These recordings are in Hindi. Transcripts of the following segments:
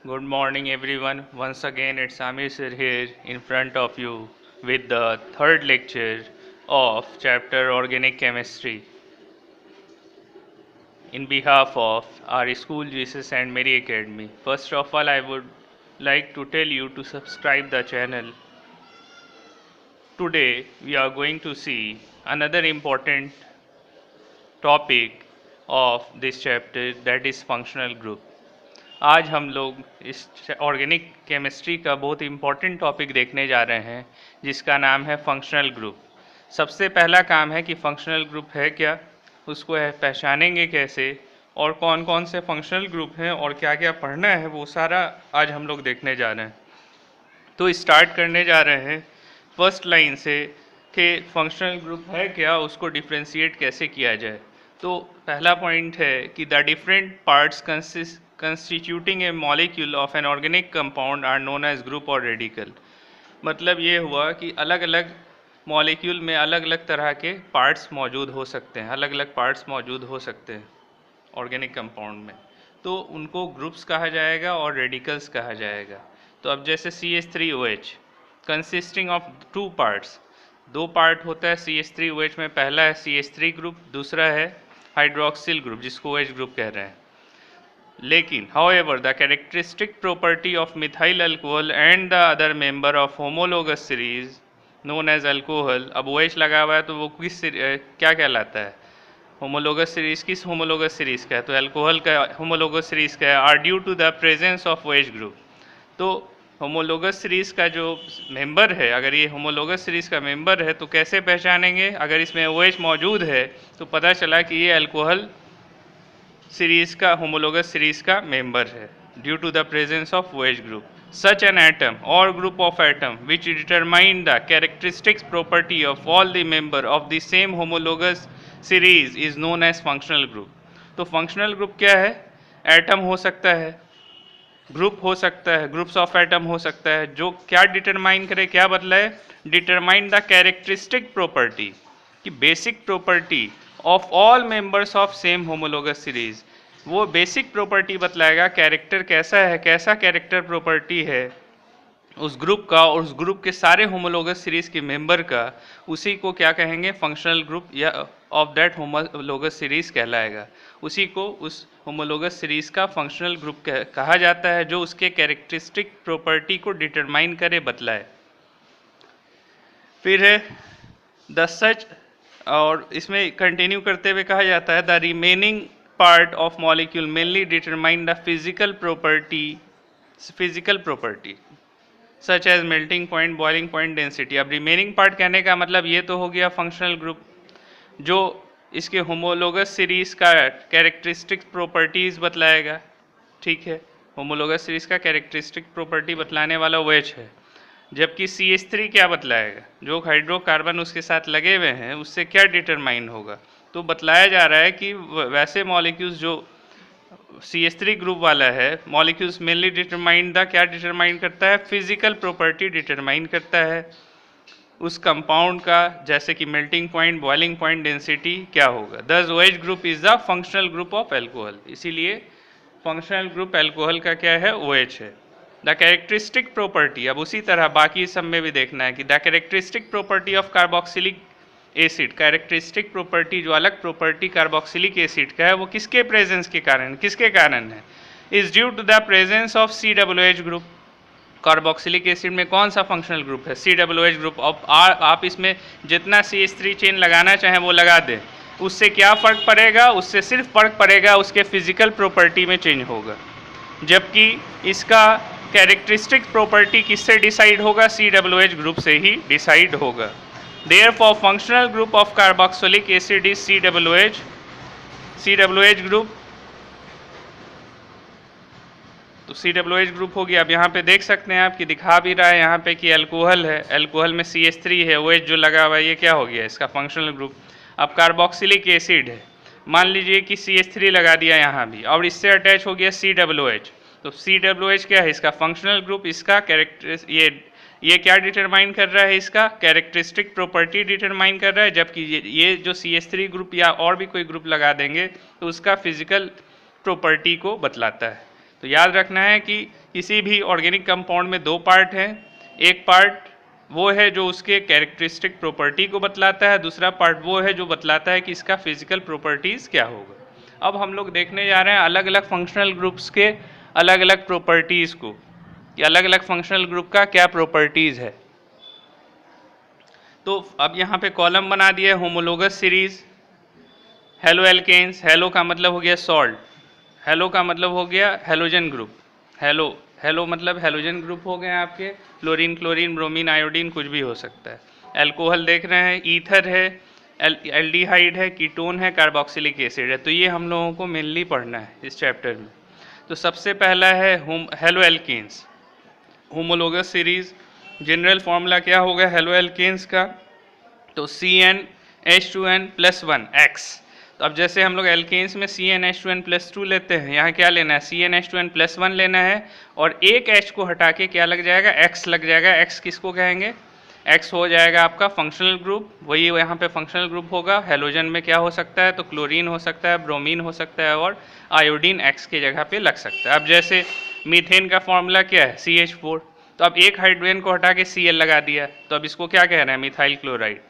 Good morning, everyone. Once again, it's Amir sir here in front of you with the third lecture of chapter Organic Chemistry. In behalf of our school, Jesus and Mary Academy, first of all, I would like to tell you to subscribe the channel. Today, we are going to see another important topic of this chapter, that is functional group. आज हम लोग इस ऑर्गेनिक केमिस्ट्री का बहुत इम्पॉर्टेंट टॉपिक देखने जा रहे हैं जिसका नाम है फंक्शनल ग्रुप। सबसे पहला काम है कि फंक्शनल ग्रुप है क्या, उसको पहचानेंगे कैसे और कौन कौन से फंक्शनल ग्रुप हैं और क्या क्या पढ़ना है, वो सारा आज हम लोग देखने जा रहे हैं। तो स्टार्ट करने जा रहे हैं फर्स्ट लाइन से कि फंक्शनल ग्रुप है क्या, उसको डिफ्रेंशिएट कैसे किया जाए। तो पहला पॉइंट है कि the different parts constituting a molecule of an organic compound are known as group or radical। मतलब ये हुआ कि अलग अलग मॉलिक्यूल में अलग अलग तरह के पार्ट्स मौजूद हो सकते हैं, अलग अलग पार्ट्स मौजूद हो सकते हैं ऑर्गेनिक कंपाउंड में, तो उनको ग्रुप्स कहा जाएगा और रेडिकल्स कहा जाएगा। तो अब जैसे CH3OH consisting of two parts, दो पार्ट होता है CH3OH में, पहला है CH3 ग्रुप, दूसरा है हाइड्रोक्सिल ग्रुप जिसको OH ग्रुप कह रहे हैं। लेकिन however the characteristic property of methyl alcohol and the other member of homologous series known as alcohol, अब OH लगा हुआ है तो वो किस क्या कहलाता है, होमोलोगस सीरीज। किस होमोलोगस सीरीज का है, तो अल्कोहल का होमोलोगस सीरीज का है, are due to the presence of OH group. तो होमोलोगस सीरीज का जो मेंबर है, अगर ये होमोलोगस सीरीज का मेंबर है तो कैसे पहचानेंगे, अगर इसमें OH मौजूद है तो पता चला कि ये अल्कोहल सीरीज का होमोलोगस सीरीज का मेंबर है due to the presence of OH group. Such an atom और group of atom which determine the characteristics property of all the member of the same homologous series is known as functional group. तो फंक्शनल ग्रुप क्या है, एटम हो सकता है, ग्रुप हो सकता है, ग्रुप्स ऑफ एटम हो सकता है, जो क्या डिटरमाइन करे, क्या बदलाए, डिटरमाइन द कैरेक्टरिस्टिक प्रॉपर्टी की basic property of all members of same homologous series. वो बेसिक प्रॉपर्टी बतलाएगा कैरेक्टर कैसा है, कैसा कैरेक्टर प्रॉपर्टी है उस ग्रुप का और उस ग्रुप के सारे होमोलोगस सीरीज के मेंबर का, उसी को क्या कहेंगे, फंक्शनल ग्रुप या ऑफ दैट होमोलोगस सीरीज कहलाएगा। उसी को उस होमोलोगस सीरीज का फंक्शनल ग्रुप कहा जाता है, जो उसके कैरेक्टरिस्टिक प्रॉपर्टी को डिटरमाइन करे, बतलाए। फिर है द सच, और इसमें कंटिन्यू करते हुए कहा जाता है the remaining part of molecule mainly determine the physical property such as melting point, boiling point, density. अब रिमेनिंग पार्ट कहने का मतलब ये तो हो गया फंक्शनल ग्रुप, जो इसके होमोलोगस सीरीज का कैरेक्टरिस्टिक प्रॉपर्टीज बतलाएगा। ठीक है, होमोलोगस सीरीज का कैरेक्टरिस्टिक प्रॉपर्टी बतलाने वाला OH है, जबकि CH3 क्या बतलाएगा, जो हाइड्रोकार्बन उसके साथ लगे हुए हैं उससे क्या डिटरमाइन होगा। तो बतलाया जा रहा है कि वैसे मॉलिक्यूल्स जो CH3 ग्रुप वाला है, मॉलिक्यूल्स मेनली डिटरमाइन द, क्या डिटरमाइन करता है, फिजिकल प्रॉपर्टी डिटरमाइन करता है उस कंपाउंड का, जैसे कि melting point, boiling point, density क्या होगा। दस OH group is the functional group of alcohol, इसीलिए फंक्शनल ग्रुप एल्कोहल का क्या है, OH है। द कैरेक्टरिस्टिक प्रॉपर्टी, अब उसी तरह बाकी सब में भी देखना है कि the characteristic property of carboxylic acid, characteristic property जो अलग प्रॉपर्टी कार्बोक्सिलिक एसिड का है वो किसके प्रेजेंस के कारण, किसके कारण है, is due to the presence of COOH group. Carboxylic acid में कौन सा फंक्शनल ग्रुप है, COOH ग्रुप। अब आप इसमें जितना CH3 चेन लगाना चाहें वो लगा दें, उससे क्या फ़र्क पड़ेगा, उससे सिर्फ फ़र्क पड़ेगा उसके फिजिकल प्रॉपर्टी में चेंज होगा, जबकि इसका कैरेक्टरिस्टिक प्रॉपर्टी किससे डिसाइड होगा, COOH ग्रुप से ही डिसाइड होगा। Therefore functional group of carboxylic acid is COOH group. तो COOH ग्रुप हो गया। अब यहाँ पे देख सकते हैं आप कि दिखा भी रहा है यहाँ पे कि अल्कोहल है, अल्कोहल में CH3 है, OH जो लगा हुआ है ये क्या हो गया, इसका फंक्शनल ग्रुप। अब कार्बोक्सिलिक एसिड है, मान लीजिए कि CH3 लगा दिया यहाँ भी और इससे अटैच हो गया COOH, तो COOH क्या है, इसका फंक्शनल ग्रुप, इसका कैरेक्टर ये क्या डिटरमाइन कर रहा है, इसका कैरेक्टरिस्टिक प्रॉपर्टी डिटरमाइन कर रहा है, जबकि ये जो CH3 ग्रुप या और भी कोई ग्रुप लगा देंगे तो उसका फिजिकल प्रॉपर्टी को बतलाता है। तो याद रखना है कि किसी भी ऑर्गेनिक कंपाउंड में दो पार्ट हैं, एक पार्ट वो है जो उसके कैरेक्टरिस्टिक प्रॉपर्टी को बतलाता है, दूसरा पार्ट वो है जो बतलाता है कि इसका फिजिकल प्रॉपर्टीज़ क्या होगा। अब हम लोग देखने जा रहे हैं अलग अलग फंक्शनल ग्रुप्स के अलग अलग प्रॉपर्टीज़ को, कि अलग अलग फंक्शनल ग्रुप का क्या प्रॉपर्टीज़ है। तो अब यहाँ पे कॉलम बना दिया है homologous series, halo alkanes, halo का मतलब हो गया सॉल्ट, हेलो का मतलब हो गया हेलोजन ग्रुप, हेलो हेलो मतलब हेलोजन ग्रुप हो गए आपके, फ्लोरीन, क्लोरीन, ब्रोमीन, आयोडीन कुछ भी हो सकता है। अल्कोहल देख रहे हैं, ईथर है, एल्डिहाइड है, कीटोन है, कार्बोक्सिलिक एसिड है। तो ये हम लोगों को मेनली पढ़ना है इस चैप्टर में। तो सबसे पहला है halo alkanes, homologous series. General formula क्या होगा हेलो एल्केन्स का, तो CnH2n+1X। तो अब जैसे हम लोग एल्केन्स में CnH2n+2 लेते हैं, यहाँ क्या लेना है CnH2n+1 लेना है, और एक H को हटा के क्या लग जाएगा X लग जाएगा। X किसको कहेंगे, X हो जाएगा आपका फंक्शनल ग्रुप, वही यहाँ पे फंक्शनल ग्रुप होगा। हेलोजन में क्या हो सकता है, तो क्लोरीन हो सकता है, ब्रोमीन हो सकता है, और आयोडीन X के जगह पे लग सकता है। अब जैसे मीथेन का फॉर्मूला क्या है CH4, तो अब एक हाइड्रोजन को हटा के Cl लगा दिया, तो अब इसको क्या कह रहे हैं मिथाइल क्लोराइड।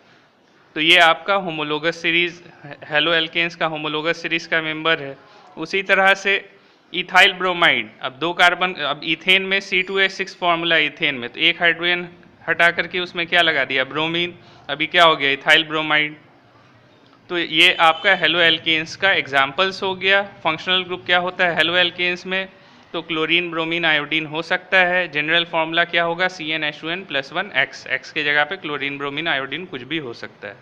तो ये आपका होमोलोगस सीरीज, हेलो एल्केन्स का होमोलोगस सीरीज का मेंबर है। उसी तरह से इथाइल ब्रोमाइड, अब दो कार्बन, अब इथेन में C2H6 फॉर्मूला, इथेन में तो एक हाइड्रोजन हटा करके उसमें क्या लगा दिया ब्रोमीन, अभी क्या हो गया इथाइल ब्रोमाइड। तो ये आपका हेलो एल्केन्स का एग्जाम्पल्स हो गया। फंक्शनल ग्रुप क्या होता है हेलो एल्केन्स में, तो क्लोरीन, ब्रोमीन, आयोडीन हो सकता है। जनरल फॉर्मूला क्या होगा CnH2n+1X, X के जगह पे क्लोरीन, ब्रोमीन, आयोडीन कुछ भी हो सकता है।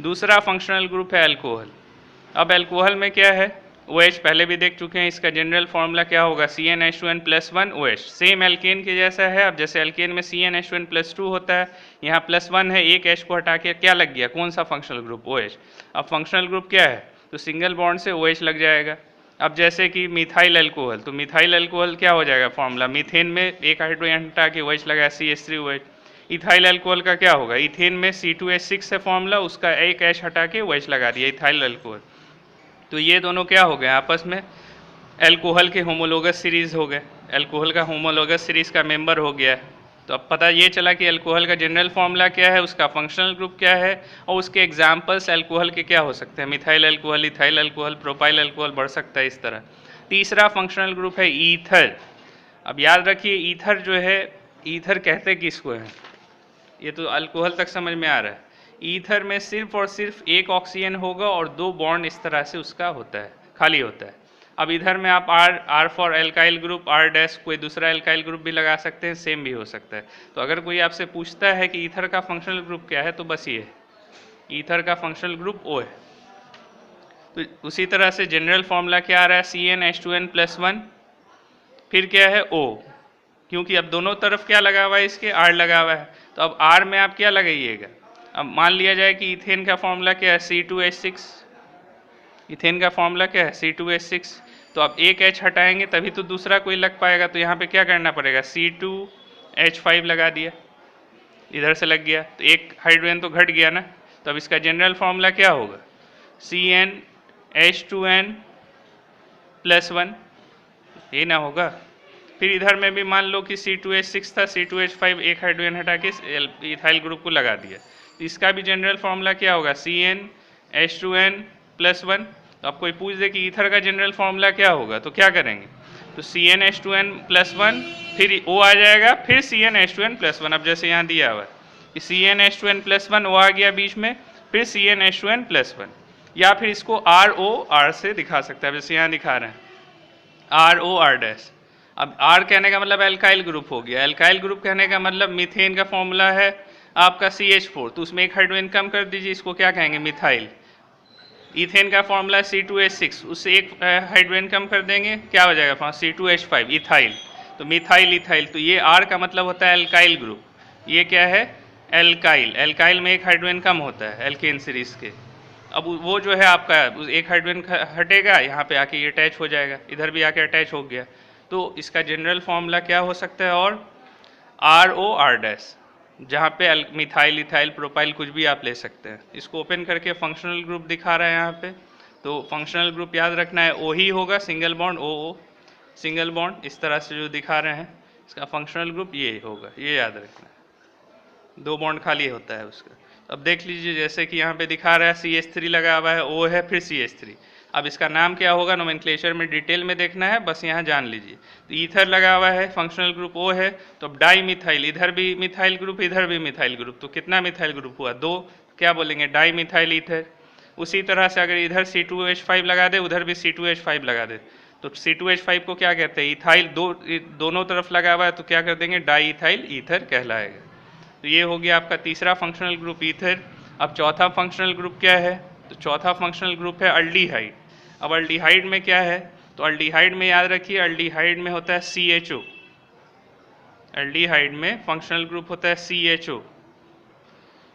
दूसरा फंक्शनल ग्रुप है अल्कोहल। अब अल्कोहल में क्या है OH, पहले भी देख चुके हैं, इसका जनरल फॉर्मूला क्या होगा CnH2n+1OH, सेम एल्केन के जैसा है। अब जैसे एल्केन में CnH2n+2 होता है, यहाँ +1 है, एक H को हटा के क्या लग गया, कौन सा फंक्शनल ग्रुप OH। अब फंक्शनल ग्रुप क्या है, तो सिंगल बॉन्ड से OH लग जाएगा। अब जैसे कि मिथाइल अल्कोहल, तो मिथाइल अल्कोहल क्या हो जाएगा फॉर्मूला, मीथेन में एक हाइड्रोजन हटा के OH लगाया CH3OH। इथाइल अल्कोहल का क्या होगा, इथेन में C2H6 है फॉर्मूला, उसका एक H हटा के OH लगा दिया इथाइल अल्कोहल। तो ये दोनों क्या हो गए आपस में अल्कोहल के होमोलोगस सीरीज हो गए, अल्कोहल का होमोलोगस सीरीज का मेंबर हो गया। तो अब पता ये चला कि अल्कोहल का जनरल फॉर्मूला क्या है, उसका फंक्शनल ग्रुप क्या है, और उसके एग्जाम्पल्स अल्कोहल के क्या हो सकते हैं, methyl alcohol, ethyl alcohol, propyl alcohol बढ़ सकता है इस तरह। तीसरा फंक्शनल ग्रुप है ईथर। अब याद रखिए ईथर जो है, ईथर कहते किसको है, ये तो अल्कोहल तक समझ में आ रहा है। ईथर में सिर्फ और सिर्फ एक ऑक्सीजन होगा और दो बॉन्ड इस तरह से उसका होता है, खाली होता है। अब इधर में आप R for alkyl group, R' कोई दूसरा एल्काइल ग्रुप भी लगा सकते हैं, सेम भी हो सकता है। तो अगर कोई आपसे पूछता है कि ईथर का फंक्शनल ग्रुप क्या है, तो बस ये है, ईथर का फंक्शनल ग्रुप O है। तो उसी तरह से जनरल फॉर्मूला क्या आ रहा है CnH2n+1, फिर क्या है O, क्योंकि अब दोनों तरफ क्या लगा हुआ है इसके, R लगा हुआ है। तो अब R में आप क्या लगाइएगा, अब मान लिया जाए कि इथेन का फॉर्मूला क्या है C2H6, इथेन का फॉर्मूला क्या है C2H6, तो अब एक H हटाएंगे तभी तो दूसरा कोई लग पाएगा। तो यहाँ पे क्या करना पड़ेगा C2H5 लगा दिया, इधर से लग गया, तो एक हाइड्रोजन तो घट गया ना। तो अब इसका जनरल फॉर्मूला क्या होगा CnH2n+1, ये ना होगा। फिर इधर में भी मान लो कि C2H6 था, C2H5 एक हाइड्रोजन हटा के इथाइल ग्रुप को लगा दिया, तो इसका भी जनरल फॉर्मूला क्या होगा CnH2n+1। तो अब कोई पूछ दे कि ईथर का जनरल फॉर्मूला क्या होगा, तो क्या करेंगे, तो CnH2n+1, फिर O आ जाएगा, फिर CnH2n+1। अब जैसे यहाँ दिया हुआ है कि CnH2n+1 O आ गया बीच में, फिर CnH2n+1, या फिर इसको ROR से दिखा सकता है, जैसे यहाँ दिखा रहे हैं ROR'। अब R कहने का मतलब एल्काइल ग्रुप हो गया, एल्काइल ग्रुप कहने का मतलब मीथेन का फॉर्मूला है आपका CH4, तो उसमें एक हाइड्रोजन कम कर दीजिए, इसको क्या कहेंगे मिथाइल। इथेन का फॉर्मूला C2H6, उससे एक हाइड्रोजन कम कर देंगे, क्या हो जाएगा C2H5 इथाइल, तो मिथाइल इथाइल। तो ये R का मतलब होता है एल्काइल ग्रुप, ये क्या है एल्काइल, एल्काइल में एक हाइड्रोजन कम होता है एल्केन सीरीज के। अब वो जो है आपका एक हाइड्रोजन हटेगा, यहाँ पे आके ये अटैच हो जाएगा, इधर भी आके अटैच हो गया। तो इसका जनरल फॉर्मूला क्या हो सकता है, और ROR', जहाँ पे मिथाइल, इथाइल, प्रोपाइल कुछ भी आप ले सकते हैं। इसको ओपन करके फंक्शनल ग्रुप दिखा रहा है यहाँ पे। तो फंक्शनल ग्रुप याद रखना है O ही होगा, single bond OO। Single bond इस तरह से जो दिखा रहे हैं, इसका फंक्शनल ग्रुप ये होगा, ये याद रखना है। 2 बॉन्ड खाली होता है उसका। अब देख लीजिए जैसे कि यहाँ पे दिखा रहा है CH3 लगा हुआ है, O है, फिर CH3। अब इसका नाम क्या होगा नोमेनक्लेचर में डिटेल में देखना है, बस यहाँ जान लीजिए। तो ईथर लगा हुआ है, फंक्शनल ग्रुप O है, तो अब डाई मिथाइल, इधर भी मिथाइल ग्रुप, इधर भी मिथाइल ग्रुप, तो कितना मिथाइल ग्रुप हुआ? 2। क्या बोलेंगे? Di methyl ether. उसी तरह से अगर इधर C2H5 लगा दे, उधर भी C2H5 लगा दे, तो C2H5 को क्या कहते हैं? इथाइल। दोनों तरफ लगा हुआ है तो क्या कर देंगे? डाई इथाइल ईथर कहलाएगा। तो ये हो गया आपका तीसरा फंक्शनल ग्रुप ईथर। अब चौथा फंक्शनल ग्रुप क्या है? तो चौथा फंक्शनल ग्रुप है अल्डिहाइड। अब अल्डिहाइड में क्या है? तो अल्डिहाइड में याद रखिए, अल्डिहाइड में होता है CHO। अल्डिहाइड में फंक्शनल ग्रुप होता है CHO।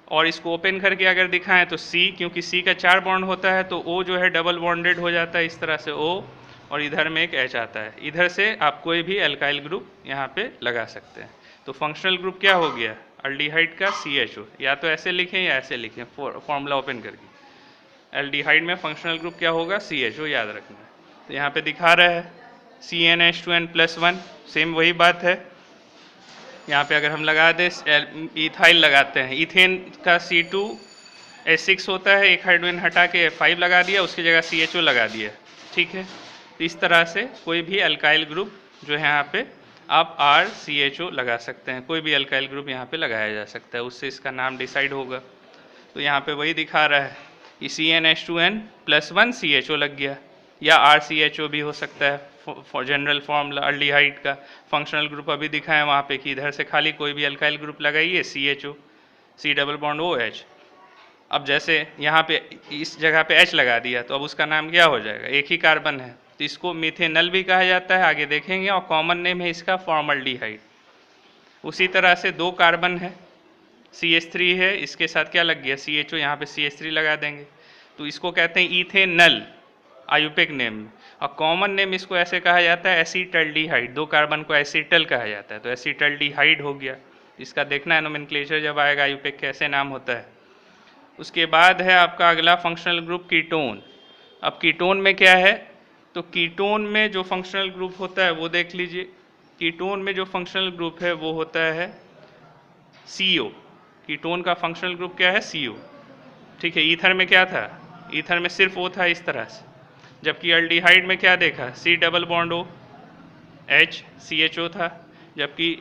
और इसको ओपन करके अगर दिखाएं तो C, क्योंकि C का 4 बॉन्ड होता है तो O जो है डबल बॉन्डेड हो जाता है इस तरह से O, और इधर में एक H आता है। इधर से आप कोई भी अल्काइल ग्रुप यहाँ पे लगा सकते हैं। तो फंक्शनल ग्रुप क्या हो गया? अल्डिहाइड का CHO। या तो ऐसे लिखें या ऐसे लिखें, फॉर्मूला ओपन करके। एल्डिहाइड में फंक्शनल ग्रुप क्या होगा? CHO, याद रखना है। तो यहाँ पे दिखा रहा है CnH2n+1, सेम वही बात है। यहाँ पे अगर हम लगा दें, इथाइल लगाते हैं, इथेन का C2H6 होता है, एक हाइड्रोजन हटा के 5 लगा दिया, उसकी जगह CHO लगा दिया, ठीक है। तो इस तरह से कोई भी अल्काइल ग्रुप जो है यहाँ पे आप RCHO लगा सकते हैं, कोई भी अल्काइल ग्रुप यहाँ पे लगाया जा सकता है, उससे इसका नाम डिसाइड होगा। तो यहाँ पे वही दिखा रहा है कि CnH2n+1 CHO लग गया, या RCHO भी हो सकता है, जनरल फॉर्मूला अल्डिहाइड का। फंक्शनल ग्रुप अभी दिखाएं वहाँ पे कि इधर से खाली कोई भी अल्काइल ग्रुप लगाइए, CHO, C double bond OH। अब जैसे यहाँ पे इस जगह पे H लगा दिया तो अब उसका नाम क्या हो जाएगा? एक ही कार्बन है, तो इसको मिथेनल भी कहा जाता है, आगे देखेंगे, और कॉमन नेम है इसका फॉर्मल्डिहाइड। उसी तरह से 2 कार्बन है, CH3 है, इसके साथ क्या लग गया? CHO, यहाँ पे CH3 लगा देंगे, तो इसको कहते हैं इथेनल, आयुपिक नेम। और कॉमन नेम इसको ऐसे कहा जाता है एसीटल्डिहाइड। 2 कार्बन को एसीटल कहा जाता है, तो एसीटल्डिहाइड हो गया। इसका देखना है नोमेनक्लेचर जब आएगा आयुपिक कैसे नाम होता है। उसके बाद है आपका अगला फंक्शनल ग्रुप कीटोन। अब कीटोन में क्या है? तो कीटोन में जो फंक्शनल ग्रुप होता है वो देख लीजिए। कीटोन में जो फंक्शनल ग्रुप है वो होता है CO। कीटोन का फंक्शनल ग्रुप क्या है? CO, ठीक है। ईथर में क्या था? ईथर में सिर्फ O था इस तरह से, जबकि अल्डिहाइड में क्या देखा? C double bond O H CHO था, जबकि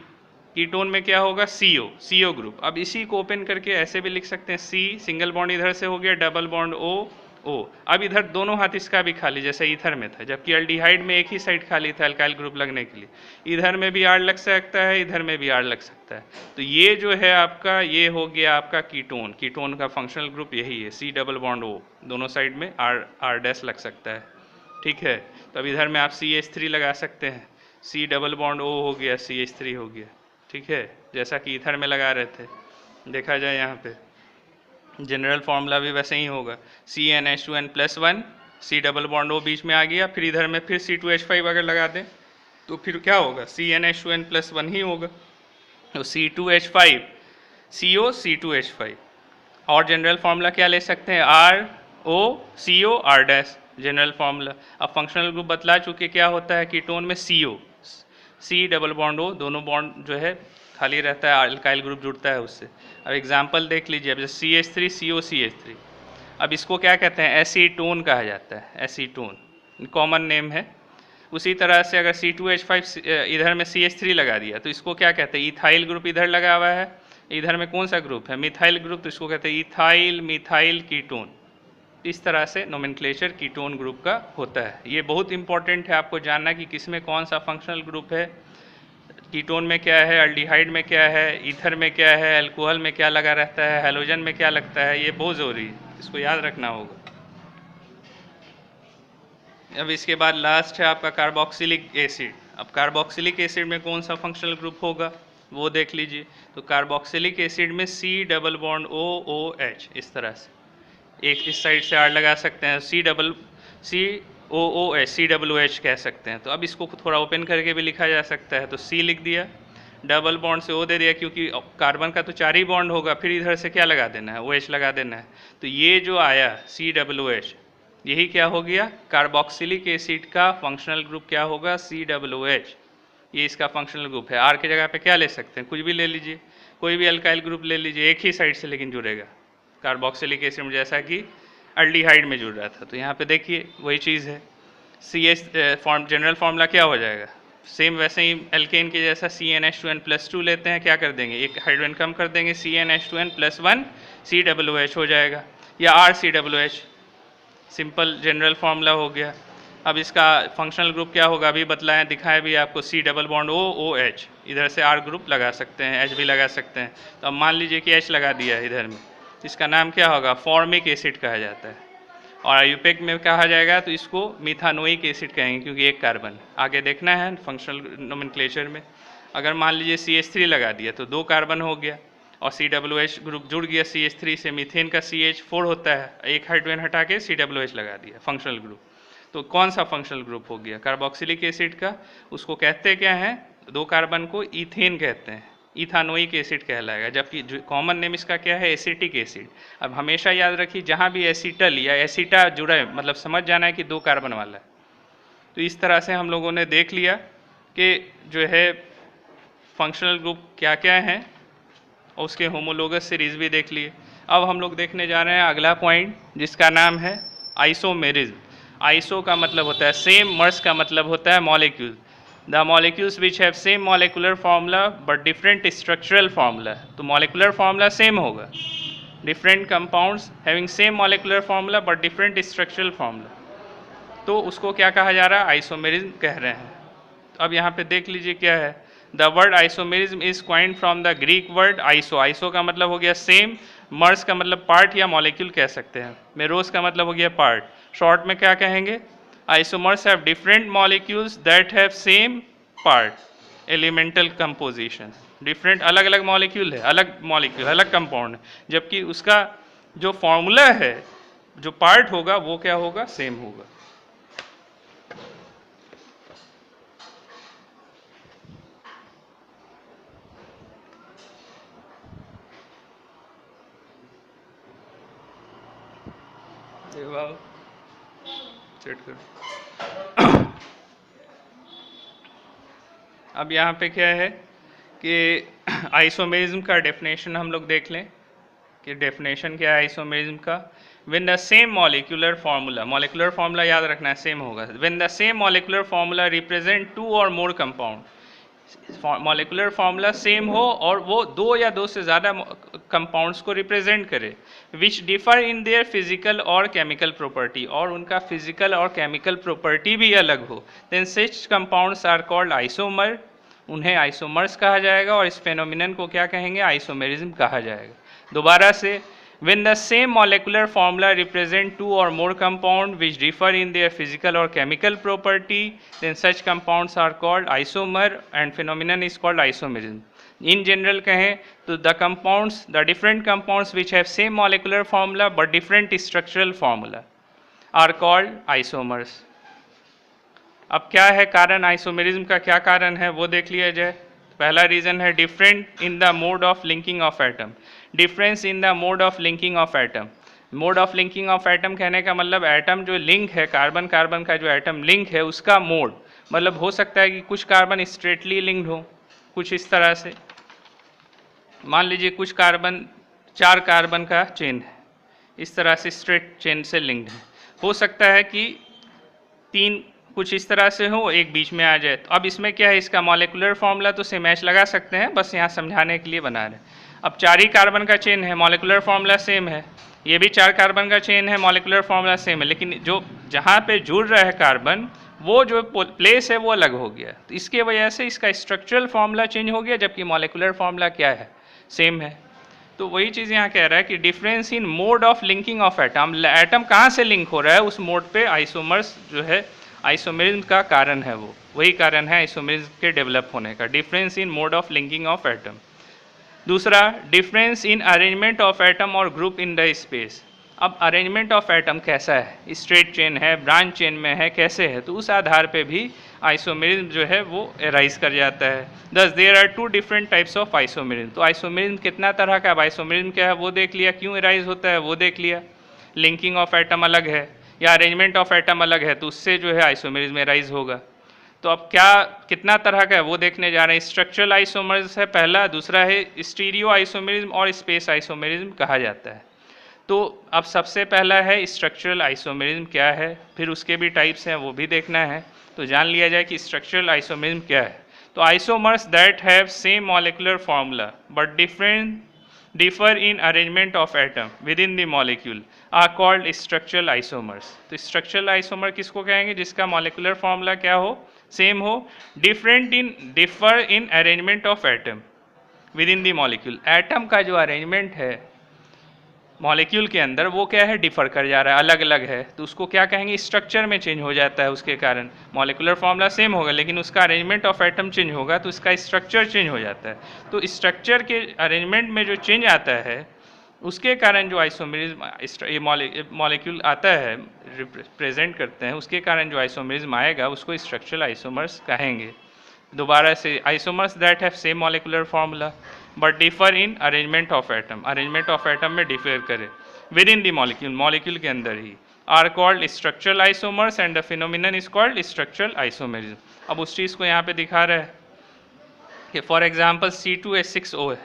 कीटोन में क्या होगा? CO group. अब इसी को ओपन करके ऐसे भी लिख सकते हैं, C सिंगल बॉन्ड इधर से हो गया, डबल बॉन्ड O। अब इधर दोनों हाथ इसका भी खाली जैसे ईथर में था, जबकि अल्डिहाइड में एक ही साइड खाली था अल्काइल ग्रुप लगने के लिए। इधर में भी R लग सकता है, इधर में भी R लग सकता है। तो ये जो है आपका, ये हो गया आपका कीटोन। कीटोन का फंक्शनल ग्रुप यही है, C डबल बॉन्ड O, दोनों साइड में R डैश लग सकता है, ठीक है। तो अब इधर में आप CH3 लगा सकते हैं, C डबल बॉन्ड O हो गया, CH3 हो गया, ठीक है, जैसा कि ईथर में लगा रहे थे। देखा जाए यहाँ पे जनरल फार्मूला भी वैसे ही होगा, CnH2n+1, C double bond O बीच में आ गया, फिर इधर में फिर C2H5 अगर लगा दें तो फिर क्या होगा? CnH2n+1 ही होगा। तो C2H5 CO C2H5। और जनरल फार्मूला क्या ले सकते हैं? ROCO R dash, general formula. अब फंक्शनल ग्रुप बतला चुके क्या होता है कीटोन में? CO, C double bond O, दोनों बॉन्ड जो है खाली रहता है, अल्काइल ग्रुप जुड़ता है उससे। अब एग्जांपल देख लीजिए, अब जैसे CH3 CO CH3, अब इसको क्या कहते हैं? एसीटोन कहा जाता है, एसीटोन कॉमन नेम है। उसी तरह से अगर C2H5 इधर में CH3 लगा दिया तो इसको क्या कहते हैं? इथाइल ग्रुप इधर लगा हुआ है, इधर में कौन सा ग्रुप है? मिथाइल ग्रुप, तो इसको कहते हैं इथाइल मिथाइल कीटोन। इस तरह से नोमेनक्लेचर कीटोन ग्रुप का होता है। ये बहुत इंपॉर्टेंट है आपको जानना कि किसमें कौन सा फंक्शनल ग्रुप है, कीटोन में क्या है, अल्डिहाइड में क्या है, ईथर में क्या है, अल्कोहल में क्या लगा रहता है, हैलोजन में क्या लगता है, ये बहुत ज़रूरी है, इसको याद रखना होगा। अब इसके बाद लास्ट है आपका कार्बोक्सिलिक एसिड। अब कार्बोक्सिलिक एसिड में कौन सा फंक्शनल ग्रुप होगा वो देख लीजिए। तो कार्बोक्सिलिक एसिड में C डबल बॉन्ड OOH, इस तरह से एक इस साइड से R लगा सकते हैं, COOH COOH कह सकते हैं। तो अब इसको थोड़ा ओपन करके भी लिखा जा सकता है, तो C लिख दिया, डबल बॉन्ड से O दे दिया, क्योंकि कार्बन का तो 4 ही बॉन्ड होगा, फिर इधर से क्या लगा देना है? OH लगा देना है। तो ये जो आया COOH, यही क्या हो गया, कार्बोक्सिलिक एसिड का फंक्शनल ग्रुप क्या होगा, COOH। ये इसका फंक्शनल ग्रुप है। R की जगह पे क्या ले सकते हैं, कुछ भी ले लीजिए, कोई भी अल्काइल ग्रुप ले लीजिए, एक ही साइड से लेकिन जुड़ेगा कार्बोक्सिलिक एसिड में, जैसा कि अल्डिहाइड में जुड़ रहा था। तो यहाँ पे देखिए वही चीज़ है, CS फॉर्म जनरल फार्मूला क्या हो जाएगा, सेम वैसे ही एल्केन के जैसा CnH2n+2 लेते हैं, क्या कर देंगे, एक हाइड्रोजन कम कर देंगे, CnH2n+1 COOH हो जाएगा, या RCOOH, सिंपल जनरल फार्मूला हो गया। अब इसका फंक्शनल ग्रुप क्या होगा, अभी बतलाएं, दिखाएं भी आपको, C डबल बॉन्ड OH, इधर से R ग्रुप लगा सकते हैं, H भी लगा सकते हैं। तो अब मान लीजिए कि H लगा दिया है इधर में, इसका नाम क्या होगा, फॉर्मिक एसिड कहा जाता है। और आयुपेक में कहा जाएगा तो इसको मिथानोइक एसिड कहेंगे, क्योंकि एक कार्बन, आगे देखना है फंक्शनल नोमेनक्लेचर में। अगर मान लीजिए CH3 लगा दिया तो 2 कार्बन हो गया, और COOH ग्रुप जुड़ गया CH3 से, मीथेन का CH4 होता है, एक हाइड्रोजन हटा के COOH लगा दिया, फंक्शनल ग्रुप। तो कौन सा फंक्शनल ग्रुप हो गया, कार्बोक्सिलिक एसिड का। उसको कहते क्या हैं, 2 कार्बन को इथेन कहते हैं, इथानोइक एसिड कहलाएगा, जबकि कॉमन नेम इसका क्या है, एसिटिक एसिड। अब हमेशा याद रखिए, जहाँ भी एसिटल या एसिटा जुड़ा है, मतलब समझ जाना है कि 2 कार्बन वाला है। तो इस तरह से हम लोगों ने देख लिया कि जो है फंक्शनल ग्रुप क्या क्या हैं, और उसके होमोलोगस सीरीज भी देख लिए। अब हम लोग देखने जा रहे हैं अगला पॉइंट, जिसका नाम है आइसोमेरिज्म। आइसो का मतलब होता है सेम, मर्स का मतलब होता है molecule. The molecules which have same molecular formula but different structural formula. तो मॉलिकुलर फार्मूला सेम होगा, different compounds having same molecular formula but different structural formula, तो उसको क्या कहा जा रहा है, आइसोमेरिज्म कह रहे हैं। तो अब यहाँ पे देख लीजिए क्या है, the word isomerism is coined from the Greek word iso. Iso का मतलब हो गया सेम, मर्स का मतलब पार्ट या मॉलिक्यूल कह सकते हैं, मेरोस का मतलब हो गया पार्ट। शॉर्ट में क्या कहेंगे, isomers have different molecules that have same part elemental composition. Different अलग अलग मॉलिक्यूल है, अलग कंपाउंड है, जबकि उसका जो फॉर्मूला है, जो पार्ट होगा वो क्या होगा, सेम होगा। सेट करो। अब यहाँ पे क्या है कि आइसोमेरिज्म का डेफिनेशन हम लोग देख लें कि डेफिनेशन क्या है आइसोमेरिज्म का। When the same molecular formula, molecular formula याद रखना है, सेम होगा। When the same molecular formula represent 2 और more compound, molecular formula same हो और वो 2 या 2 से ज़्यादा कंपाउंड्स को रिप्रेजेंट करे, which differ in their physical और केमिकल प्रॉपर्टी, और उनका फिजिकल और केमिकल प्रॉपर्टी भी अलग हो, then such compounds are called isomer, उन्हें आइसोमर्स कहा जाएगा, और इस फेनोमिनन को क्या कहेंगे, आइसोमेरिज्म कहा जाएगा। दोबारा से, when the same molecular formula represent 2 or more compound which differ in their physical or chemical property, then such compounds are called isomer and phenomenon is called isomerism. In general कहें तो the different compounds which have same molecular formula but different structural formula are called isomers. अब क्या है कारण, आइसोमेरिज्म का क्या कारण है वो देख लिया जाए। पहला रीज़न है different in the mode of linking of atom, difference in the mode of linking of atom. Mode of linking of atom कहने का मतलब एटम जो लिंक है, कार्बन कार्बन का जो एटम लिंक है उसका मोड, मतलब हो सकता है कि कुछ कार्बन स्ट्रेटली लिंक्ड हो, कुछ इस तरह से, मान लीजिए कुछ कार्बन 4 कार्बन का चेन है, इस तरह से स्ट्रेट चेन से लिंक्ड है। हो सकता है कि 3 कुछ इस तरह से हो, एक बीच में आ जाए। तो अब इसमें क्या है, इसका मॉलिकुलर फार्मूला तो सेम मैच लगा सकते हैं, बस यहाँ समझाने के लिए बना रहे। अब 4 ही कार्बन का चेन है, मॉलिकुलर फार्मूला सेम है, ये भी 4 कार्बन का चेन है, मॉलिकुलर फार्मूला सेम है, लेकिन जो जहाँ पे जुड़ रहा है कार्बन, वो जो प्लेस है वो अलग हो गया। तो इसके वजह से इसका स्ट्रक्चरल फार्मूला चेंज हो गया, जबकि मॉलिकुलर फार्मूला क्या है, सेम है। तो वही चीज़ यहाँ कह रहा है कि difference in mode of linking of atom, atom कहाँ से लिंक हो रहा है उस मोड पे आइसोमर्स जो है आइसोमेरिज्म का कारण है, वो वही कारण है आइसोमेरिज्म के डेवलप होने का, difference in mode of linking of atom. दूसरा, difference in arrangement of atom और ग्रुप इन द स्पेस। अब अरेंजमेंट ऑफ एटम कैसा है, स्ट्रेट चेन है, ब्रांच चेन में है, कैसे है, तो उस आधार पे भी आइसोमेरिज्म जो है वो एराइज कर जाता है। Thus there are 2 different types of isomerism. तो आइसोमेरिज्म कितना तरह का, अब आइसोमेरिज्म क्या है वो देख लिया, क्यों एराइज होता है वो देख लिया, लिंकिंग ऑफ एटम अलग है, या अरेंजमेंट ऑफ एटम अलग है तो उससे जो है आइसोमेरिज्म राइज होगा। तो अब क्या कितना तरह का है वो देखने जा रहे हैं। स्ट्रक्चरल आइसोमर्स है पहला, दूसरा है स्टीरियो आइसोमेरिज्म और स्पेस आइसोमेरिज्म कहा जाता है। तो अब सबसे पहला है स्ट्रक्चरल आइसोमेरिज्म क्या है, फिर उसके भी टाइप्स हैं वो भी देखना है। तो जान लिया जाए कि स्ट्रक्चरल आइसोमेरिज्म क्या है। तो isomers that have same molecular formula but differ in arrangement of atom within the molecule are called structural isomers. तो स्ट्रक्चरल आइसोमर किसको कहेंगे, जिसका मॉलिक्यूलर फॉर्मूला क्या हो, सेम हो, differ in arrangement of atom within the molecule. Atom का जो अरेंजमेंट है मॉलिक्यूल के अंदर वो क्या है, डिफर कर जा रहा है, अलग अलग है, तो उसको क्या कहेंगे, स्ट्रक्चर में चेंज हो जाता है। उसके कारण मॉलिक्यूलर फॉर्मूला सेम होगा लेकिन उसका अरेंजमेंट ऑफ एटम चेंज होगा तो उसका स्ट्रक्चर चेंज हो जाता है। तो स्ट्रक्चर के अरेंजमेंट में जो चेंज आता है उसके कारण जो आइसोमेरिज्म ये मॉलिक्यूल आता है रिप्रेजेंट करते हैं, उसके कारण जो आइसोमेरिज्म आएगा उसको स्ट्रक्चरल आइसोमर्स कहेंगे। दोबारा से, isomers that have same molecular formula but differ in arrangement of atom, arrangement of atom में डिफर करे within the molecule, molecule के अंदर ही, are called structural isomers and the phenomenon is called structural isomerism. अब उस चीज़ को यहाँ पे दिखा रहा है कि फॉर एग्जाम्पल C2H6O है,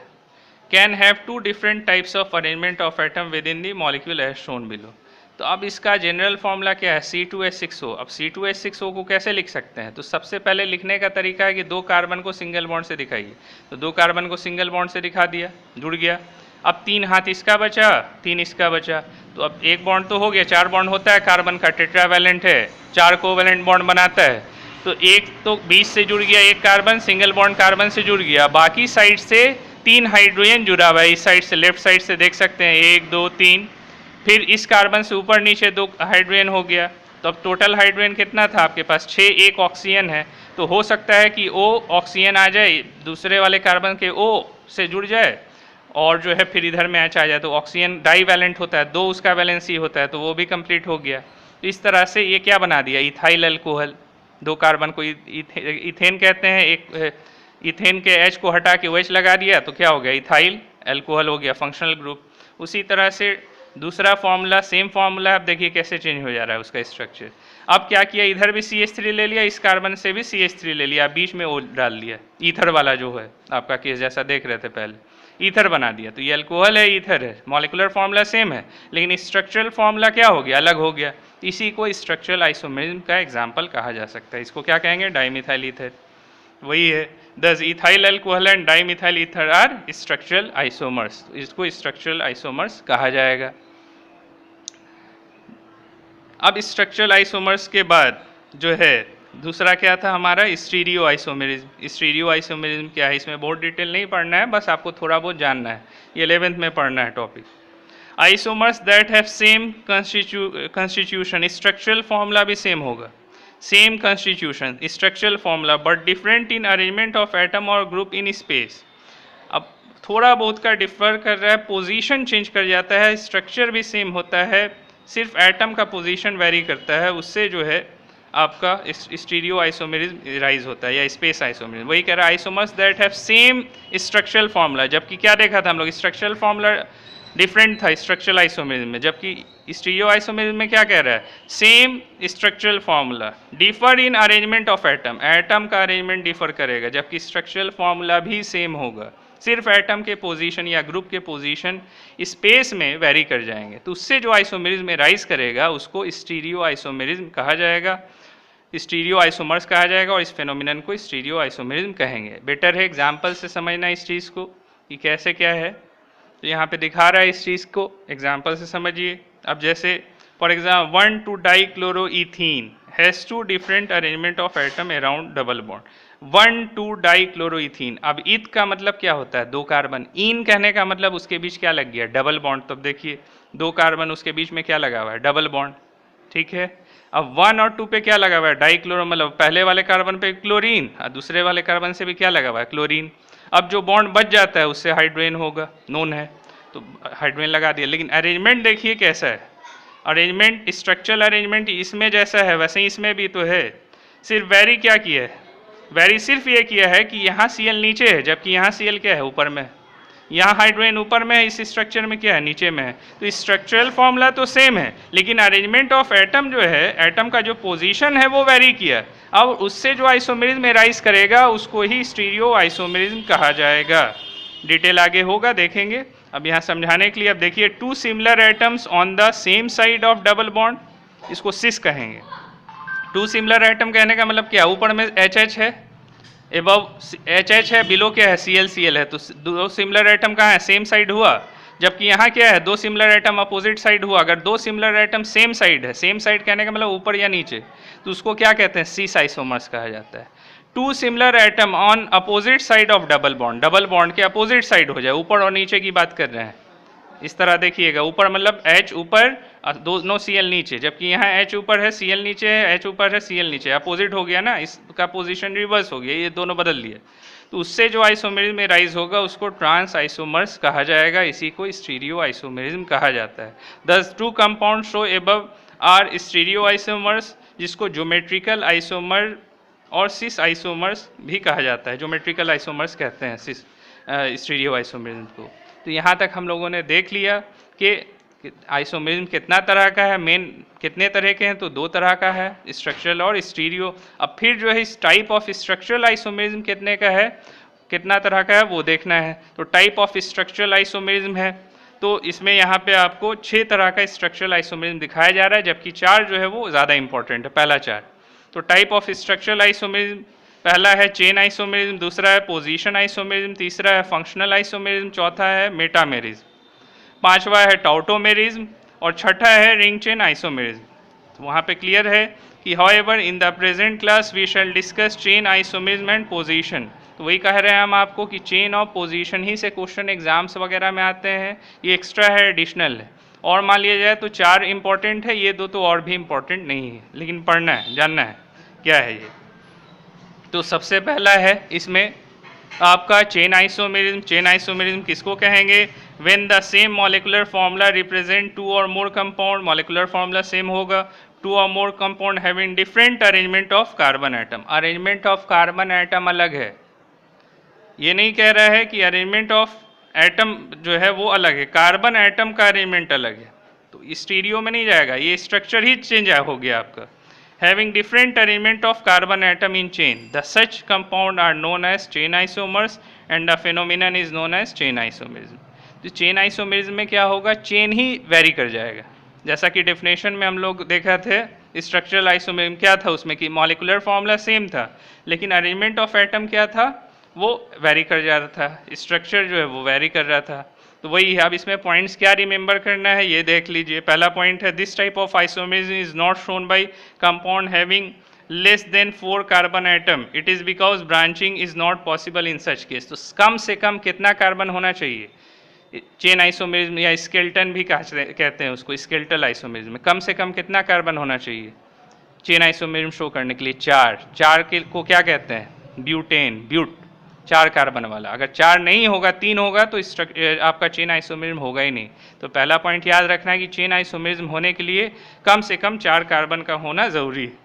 can have two different types of arrangement of atom within the molecule as shown below. तो अब इसका जनरल फॉर्मूला क्या है, C2H6O। अब C2H6O को कैसे लिख सकते हैं, तो सबसे पहले लिखने का तरीका है कि 2 कार्बन को सिंगल बॉन्ड से दिखाइए। तो 2 कार्बन को सिंगल बॉन्ड से दिखा दिया, जुड़ गया। अब 3 हाथ इसका बचा, 3 इसका बचा, तो अब 1 बॉन्ड तो हो गया, 4 बॉन्ड होता है कार्बन का, टेट्रावैलेंट है, 4 कोवैलेंट बॉन्ड बनाता है। तो एक तो बीच से जुड़ गया, एक कार्बन सिंगल बॉन्ड कार्बन से जुड़ गया, बाकी साइड से 3 हाइड्रोजन जुड़ा हुआ है। इस साइड से, लेफ्ट साइड से देख सकते हैं 1 2 3, फिर इस कार्बन से ऊपर नीचे 2 हाइड्रोजन हो गया। तो अब टोटल हाइड्रोजन कितना था आपके पास, 6, 1 ऑक्सीजन है। तो हो सकता है कि O ऑक्सीजन आ जाए, दूसरे वाले कार्बन के O से जुड़ जाए और जो है फिर इधर मैच आ जाए। तो ऑक्सीजन डाईवैलेंट होता है, 2 उसका वैलेंसी होता है, तो वो भी कंप्लीट हो गया। तो इस तरह से ये क्या बना दिया, इथाइल अल्कोहल। 2 कार्बन को इथेन कहते हैं, एक इथेन के H को हटा के OH लगा दिया तो क्या हो गया, इथाइल अल्कोहल हो गया, फंक्शनल ग्रुप। उसी तरह से दूसरा फॉर्मूला, सेम फॉर्मूला, आप देखिए कैसे चेंज हो जा रहा है उसका स्ट्रक्चर। अब क्या किया, इधर भी CH3 ले लिया, इस कार्बन से भी CH3 ले लिया, बीच में O डाल दिया, ईथर वाला जो है आपका केस जैसा देख रहे थे पहले, ईथर बना दिया। तो ये अल्कोहल है, ईथर है, मॉलिक्यूलर फॉर्मूला सेम है लेकिन स्ट्रक्चरल फॉर्मूला क्या हो गया, अलग हो गया। इसी को स्ट्रक्चरल आइसोमेरिज्म का एग्जाम्पल कहा जा सकता है। इसको क्या कहेंगे, डाइमिथाइल ईथर, वही है। Thus ethyl alcohol and dimethyl ether are structural isomers, इसको स्ट्रक्चरल आइसोमर्स कहा जाएगा। अब स्ट्रक्चरल आइसोमर्स के बाद जो है दूसरा क्या था हमारा, स्टीरियो आइसोमेरिज्म। स्टीरियो आइसोमेरिज्म क्या है, इसमें बहुत डिटेल नहीं पढ़ना है, बस आपको थोड़ा बहुत जानना है, ये 11th में पढ़ना है topic. Isomers that have same constitution, structural formula भी सेम होगा, same constitution structural formula but different in arrangement of atom और ग्रुप इन स्पेस। अब थोड़ा बहुत का डिफर कर रहा है, पोजीशन चेंज कर जाता है, स्ट्रक्चर भी सेम होता है, सिर्फ एटम का पोजीशन वेरी करता है, उससे जो है आपका स्टीरियो आइसोमेरिज्म राइज होता है या स्पेस आइसोमेरिज्म। वही कह रहा है isomers that have same structural formula, जबकि क्या देखा था हम लोग, स्ट्रक्चरल फॉर्मूला डिफरेंट था स्ट्रक्चरल आइसोमेरिज्म में, जबकि स्टीरियो आइसोमेरिज्म में क्या कह रहा है, same structural formula, differ in arrangement of atom, atom का अरेंजमेंट डिफर करेगा, जबकि स्ट्रक्चरल फॉर्मूला भी सेम होगा, सिर्फ एटम के पोजीशन या ग्रुप के पोजीशन स्पेस में वेरी कर जाएंगे। तो उससे जो आइसोमेरिज्म राइज करेगा उसको स्टीरियो आइसोमेरिज्म कहा जाएगा, स्टीरियो आइसोमर्स कहा जाएगा, और इस फेनोमिनन को स्टीरियो आइसोमेरिज्म कहेंगे। बेटर है एग्जाम्पल से समझना इस चीज़ को कि कैसे क्या है। तो यहाँ पे दिखा रहा है इस चीज़ को, एग्जाम्पल से समझिए। अब जैसे फॉर एग्जाम्पल 1,2-डाइक्लोरोईथीन has 2 different arrangement of atom around double bond, 1,2-डाइक्लोरोईथीन। अब ईथ का मतलब क्या होता है, 2 कार्बन, ईन कहने का मतलब उसके बीच क्या लग गया, डबल बॉन्ड। तब देखिए 2 कार्बन, उसके बीच में क्या लगा हुआ है, डबल बॉन्ड, ठीक है। अब 1 और 2 पे क्या लगा हुआ है, डाइक्लोरो, मतलब पहले वाले कार्बन पे क्लोरीन और दूसरे वाले कार्बन से भी क्या लगा हुआ है, क्लोरीन। अब जो बॉन्ड बच जाता है उससे हाइड्रोजन होगा, नोन है, तो हाइड्रोजन लगा दिया। लेकिन अरेंजमेंट देखिए कैसा है, अरेंजमेंट स्ट्रक्चरल अरेंजमेंट इसमें जैसा है वैसे ही इसमें भी तो है, सिर्फ वेरी क्या किया है, वेरी सिर्फ ये किया है कि यहाँ Cl नीचे है जबकि यहाँ Cl क्या है, ऊपर में। यहाँ हाइड्रोजन ऊपर में है, इस स्ट्रक्चर में क्या है, नीचे में है। तो स्ट्रक्चरल फॉर्मूला तो सेम है, लेकिन अरेंजमेंट ऑफ एटम जो है, एटम का जो पोजीशन है वो वेरी किया। अब उससे जो आइसोमेरिज्म एराइज करेगा उसको ही स्टीरियो आइसोमेरिज्म कहा जाएगा। डिटेल आगे होगा, देखेंगे। अब यहाँ समझाने के लिए अब देखिए, two similar atoms on the same side of double bond, इसको सिस कहेंगे। टू सिमिलर एटम कहने का मतलब क्या, ऊपर में HH है, एबव HH है, बिलो क्या है, Cl है। तो दो सिमिलर एटम कहाँ है, सेम साइड हुआ। जबकि यहाँ क्या है, दो सिमिलर एटम अपोजिट साइड हुआ। अगर दो सिमिलर एटम सेम साइड है, सेम साइड कहने का मतलब ऊपर या नीचे, तो उसको क्या कहते हैं, सीस आइसोमर्स कहा जाता है। Two similar atom on opposite side of double bond, double bond के अपोजिट साइड हो जाए, ऊपर और नीचे की बात कर रहे हैं। इस तरह देखिएगा, ऊपर मतलब H ऊपर, दोनों Cl नीचे, जबकि यहाँ H ऊपर है, Cl नीचे है, H ऊपर है, Cl नीचे, अपोजिट हो गया ना, इसका पोजीशन रिवर्स हो गया, ये दोनों बदल लिए। तो उससे जो आइसोमेरिज्म राइज होगा उसको ट्रांस आइसोमर्स कहा जाएगा, इसी को स्टीरियो आइसोमेरिज्म कहा जाता है। Thus two compound show above are stereo isomers, जिसको ज्योमेट्रिकल आइसोमर और सिस आइसोमर्स भी कहा जाता है। ज्योमेट्रिकल आइसोमर्स कहते हैं सिस स्टीरियो आइसोमेरिज्म को। तो यहाँ तक हम लोगों ने देख लिया कि आइसोमेरिज्म कितना तरह का है, मेन कितने तरह के हैं, तो दो तरह का है, स्ट्रक्चरल और स्टीरियो। अब फिर जो है इस टाइप ऑफ स्ट्रक्चरल आइसोमेरिज्म कितने का है, कितना तरह का है वो देखना है। तो टाइप ऑफ स्ट्रक्चरल आइसोमेरिज्म है, तो इसमें यहाँ पे आपको 6 तरह का स्ट्रक्चरल आइसोमेरिज्म दिखाया जा रहा है, जबकि 4 जो है वो ज़्यादा इंपॉर्टेंट है, पहला 4। तो टाइप ऑफ स्ट्रक्चरल आइसोमेरिज्म, पहला है चेन आइसोमेरिज्म, दूसरा है पोजीशन आइसोमेरिज्म, तीसरा है फंक्शनल आइसोमेरिज्म, चौथा है मेटामेरिज्म, पांचवा है टॉटोमेरिज्म और छठा है रिंग चेन आइसोमेरिज्म। तो वहाँ पे क्लियर है कि however in the present class we shall discuss chain isomerism and position. तो वही कह रहे हैं हम आपको कि चेन और पोजीशन ही से क्वेश्चन एग्जाम्स वगैरह में आते हैं, ये एक्स्ट्रा है, एडिशनल है। और मान लिया जाए तो 4 इंपॉर्टेंट है, ये दो तो और भी इंपॉर्टेंट नहीं है, लेकिन पढ़ना है, जानना है क्या है ये। तो सबसे पहला है इसमें आपका चेन आइसोमेरिज्म। चेन आइसोमेरिज्म किसको कहेंगे, when the same molecular formula represent two or more compound, molecular formula same होगा, two or more compound having different arrangement of carbon atom. Arrangement of carbon atom अलग है, ये नहीं कह रहा है कि अरेंजमेंट ऑफ एटम जो है वो अलग है, कार्बन एटम का अरेंजमेंट अलग है। तो स्टीरियो में नहीं जाएगा, ये स्ट्रक्चर ही चेंज हो गया आपका। Having different arrangement of carbon atom in chain, the such compound are known as chain isomers and the phenomenon is known as chain isomerism. तो चेन आइसोमेरिज्म में क्या होगा, चेन ही वेरी कर जाएगा। जैसा कि डेफिनेशन में हम लोग देखा थे, स्ट्रक्चरल आइसोमेरिज्म क्या था उसमें कि मॉलिक्यूलर फॉर्मूला सेम था, लेकिन अरेंजमेंट ऑफ एटम क्या था, वो वेरी कर जा रहा था, स्ट्रक्चर जो है वो वेरी कर रहा था। तो वही है। अब इसमें पॉइंट्स क्या रिमेंबर करना है ये देख लीजिए। पहला पॉइंट है, this type of isomerism is not shown by compound having less than 4 carbon atom, it is because branching is not possible in such case. तो कम से कम कितना कार्बन होना चाहिए, चेन आइसोमेरिज्म या स्केल्टन भी कहते हैं उसको, स्केल्टल आइसोमेरिज्म में कम से कम कितना कार्बन होना चाहिए चेन आइसोमेरिज्म शो करने के लिए, 4 के को क्या कहते हैं, ब्यूटेन, ब्यूट, 4 कार्बन वाला। अगर 4 नहीं होगा, 3 होगा तो आपका चेन आइसोमेरिज्म होगा ही नहीं। तो पहला पॉइंट याद रखना है कि चेन आइसोमेरिज्म होने के लिए कम से कम 4 कार्बन का होना जरूरी है।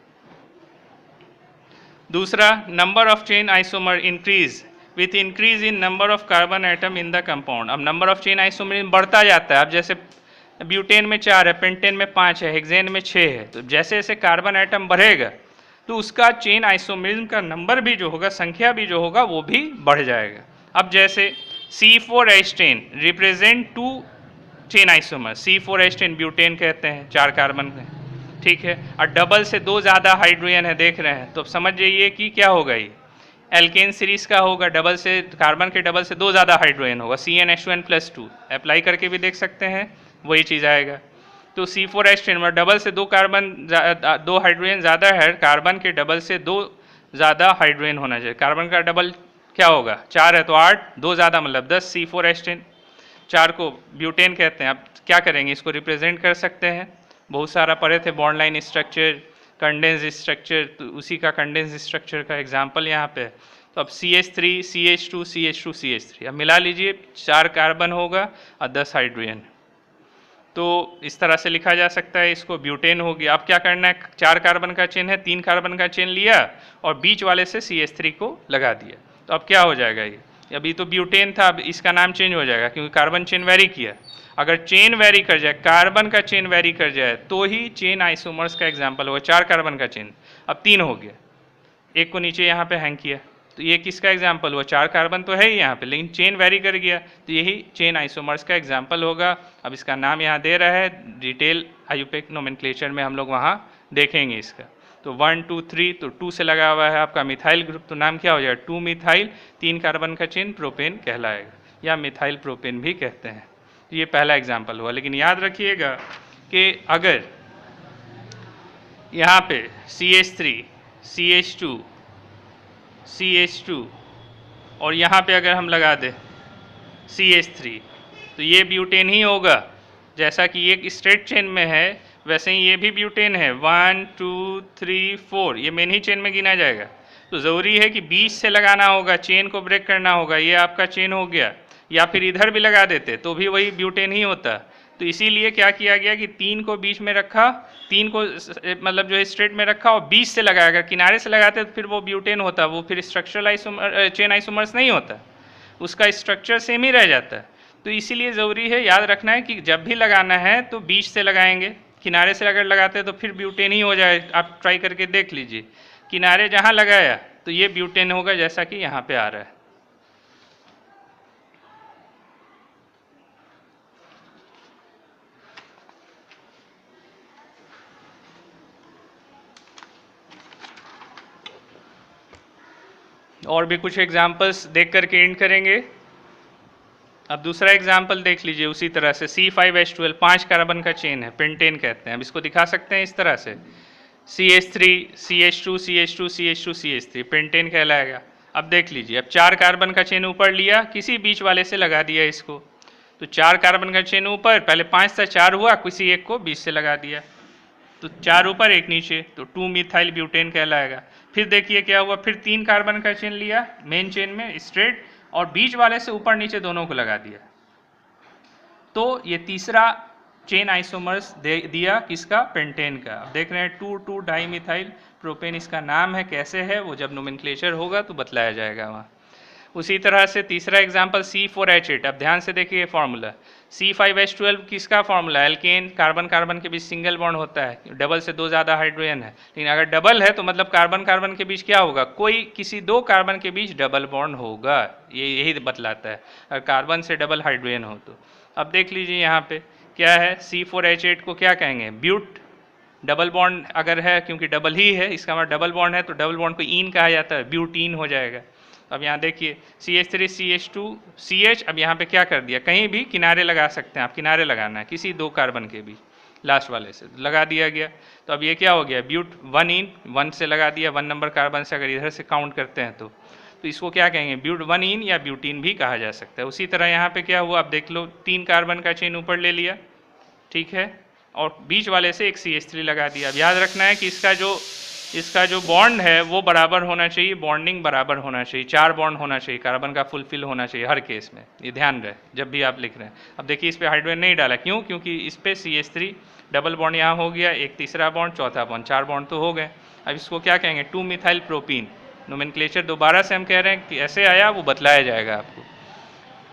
दूसरा, number of chain isomer increase with increase in number of carbon atom in the compound. अब नंबर ऑफ चेन आइसोमेरिज्म बढ़ता जाता है। अब जैसे ब्यूटेन में 4 है, पेंटेन में 5 है, हेक्सेन में 6 है, तो जैसे जैसे कार्बन एटम बढ़ेगा तो उसका चेन आइसोमेरिज्म का नंबर भी जो होगा, संख्या भी जो होगा वो भी बढ़ जाएगा। अब जैसे C4H10 represent 2 chain isomer, C4H10 butane कहते हैं, 4 कार्बन है, ठीक है, और डबल से 2 ज़्यादा हाइड्रोजन है, देख रहे हैं, तो अब समझ जाइए कि क्या होगा, ये एल्केन सीरीज का होगा, डबल से कार्बन के डबल से 2 ज़्यादा हाइड्रोजन होगा, CnH2n+2 अप्लाई करके भी देख सकते हैं, वही चीज़ आएगा। तो C4H10 में डबल से 2 कार्बन 2 हाइड्रोजन ज़्यादा है, कार्बन के डबल से 2 ज़्यादा हाइड्रोजन होना चाहिए। कार्बन का डबल क्या होगा, 4 है तो 8, 2 ज़्यादा मतलब 10, C4H10, 4 को ब्यूटेन कहते हैं। अब क्या करेंगे, इसको रिप्रेजेंट कर सकते हैं, बहुत सारा पढ़े थे, bond line structure, condense structure, तो उसी का कंडेंस स्ट्रक्चर का एग्जाम्पल यहाँ पे। तो अब CH3, CH2, CH2, CH3, अब मिला लीजिए, 4 कार्बन होगा और 10 हाइड्रोजन, तो इस तरह से लिखा जा सकता है, इसको ब्यूटेन हो गया। अब क्या करना है, 4 कार्बन का चेन है, 3 कार्बन का चेन लिया और बीच वाले से CH3 को लगा दिया, तो अब क्या हो जाएगा, ये अभी तो ब्यूटेन था, अब इसका नाम चेंज हो जाएगा क्योंकि कार्बन चेन वेरी किया। अगर चेन वेरी कर जाए, कार्बन का चेन वेरी कर जाए, तो ही चेन आइसोमर्स का एग्जाम्पल होगा। 4 कार्बन का चेन, अब 3 हो गया, एक को नीचे यहाँ पे हैंग किया, तो ये किसका एग्जाम्पल हुआ? 4 कार्बन तो है ही यहाँ पे, लेकिन चेन वेरी कर गया, तो यही चेन आइसोमर्स का एग्जाम्पल होगा। अब इसका नाम यहाँ दे रहा है, डिटेल आईयूपीएसी नोमेनक्लेचर में हम लोग वहाँ देखेंगे इसका। तो 1 2 3, तो 2 से लगा हुआ है आपका मिथाइल ग्रुप, तो नाम क्या हो जाएगा? 2 मिथाइल, 3 कार्बन का चेन प्रोपेन कहलाएगा, या मिथाइल प्रोपेन भी कहते हैं। तो ये पहला एग्जाम्पल हुआ। लेकिन याद रखिएगा कि अगर यहाँ पे CH3, CH2, CH2 और यहाँ पे अगर हम लगा दें CH3, तो ये ब्यूटेन ही होगा। जैसा कि एक स्ट्रेट चेन में है, वैसे ही ये भी ब्यूटेन है। 1 2 3 4, ये मेन ही चेन में गिना जाएगा। तो ज़रूरी है कि बीच से लगाना होगा, चेन को ब्रेक करना होगा। ये आपका चेन हो गया, या फिर इधर भी लगा देते तो भी वही ब्यूटेन ही होता। तो इसीलिए क्या किया गया कि 3 को बीच में रखा, 3 को मतलब जो है स्ट्रेट में रखा और बीच से लगाया। अगर किनारे से लगाते तो फिर वो ब्यूटेन होता, वो फिर स्ट्रक्चरल आइसोमर चेन आइसोमर्स नहीं होता, उसका स्ट्रक्चर सेम ही रह जाता है। तो इसीलिए ज़रूरी है, याद रखना है कि जब भी लगाना है तो बीच से लगाएंगे। किनारे से अगर लगाते हैं तो फिर ब्यूटेन ही हो जाए। आप ट्राई करके देख लीजिए, किनारे जहाँ लगाया तो ये ब्यूटेन होगा, जैसा कि यहाँ पे आ रहा है। और भी कुछ एग्जाम्पल्स देख करके एंड करेंगे। अब दूसरा एग्जाम्पल देख लीजिए उसी तरह से। C5H12, 5 कार्बन का चेन है, पेंटेन कहते हैं। अब इसको दिखा सकते हैं इस तरह से, CH3, CH2, CH2, CH2, CH3, pentane कहलाएगा। अब देख लीजिए, अब 4 कार्बन का चेन ऊपर लिया, किसी बीच वाले से लगा दिया इसको। तो 4 कार्बन का चेन ऊपर, पहले 5 था, 4 हुआ, किसी एक को बीच से लगा दिया, तो 4 ऊपर 1 नीचे, तो 2 मिथाइल ब्यूटेन कहलाएगा। फिर देखिए क्या हुआ, फिर 3 कार्बन का चेन लिया मेन चेन में स्ट्रेट, और बीच वाले से ऊपर नीचे दोनों को लगा दिया, तो ये तीसरा चेन आइसोमर्स दिया किसका? पेंटेन का। अब देख रहे हैं 2 डाई मिथाइल प्रोपेन इसका नाम है। कैसे है वो जब नोमेनक्लेचर होगा तो बतलाया जाएगा वहाँ। उसी तरह से तीसरा एग्जाम्पल C4H8। अब ध्यान से देखिए फॉर्मूला, C5H12 किसका फॉर्मूला? एल्केन, कार्बन कार्बन के बीच सिंगल बॉन्ड होता है, डबल से 2 ज़्यादा हाइड्रोजन है। लेकिन अगर डबल है तो मतलब कार्बन कार्बन के बीच क्या होगा? कोई किसी 2 कार्बन के बीच डबल बॉन्ड होगा, ये यही बतलाता है अगर कार्बन से डबल हाइड्रोजन हो तो। अब देख लीजिए यहाँ पे क्या है, C4H8 को क्या कहेंगे? ब्यूट। डबल बॉन्ड अगर है, क्योंकि डबल ही है, इसका मतलब डबल बॉन्ड है, तो डबल बॉन्ड को ईन कहा जाता है, ब्यूटीन हो जाएगा। अब यहाँ देखिए CH3, CH2, CH, अब यहाँ पे क्या कर दिया, कहीं भी किनारे लगा सकते हैं आप, किनारे लगाना है किसी 2 कार्बन के बीच, लास्ट वाले से लगा दिया गया। तो अब ये क्या हो गया? ब्यूट 1 इन, 1 से लगा दिया, 1 नंबर कार्बन से अगर इधर से काउंट करते हैं तो इसको क्या कहेंगे? ब्यूट 1 इन या ब्यूटीन भी कहा जा सकता है। उसी तरह यहाँ पे क्या हुआ, आप देख लो, 3 कार्बन का चेन ऊपर ले लिया, ठीक है, और बीच वाले से एक CH3 लगा दिया। अब याद रखना है कि इसका जो बॉन्ड है वो बराबर होना चाहिए, बॉन्डिंग बराबर होना चाहिए, 4 बॉन्ड होना चाहिए, कार्बन का फुलफिल होना चाहिए हर केस में, ये ध्यान रहे जब भी आप लिख रहे हैं। अब देखिए इस पे हाइड्रोजन नहीं डाला, क्यों? क्योंकि इस पे CH3 डबल बॉन्ड यहाँ हो गया, एक तीसरा बॉन्ड, चौथा बॉन्ड, 4 बॉन्ड तो हो गए। अब इसको क्या कहेंगे? 2 मिथाइल प्रोपीन। नोमेनक्लेचर दोबारा से हम कह रहे हैं कि ऐसे आया, वो बतलाया जाएगा आपको।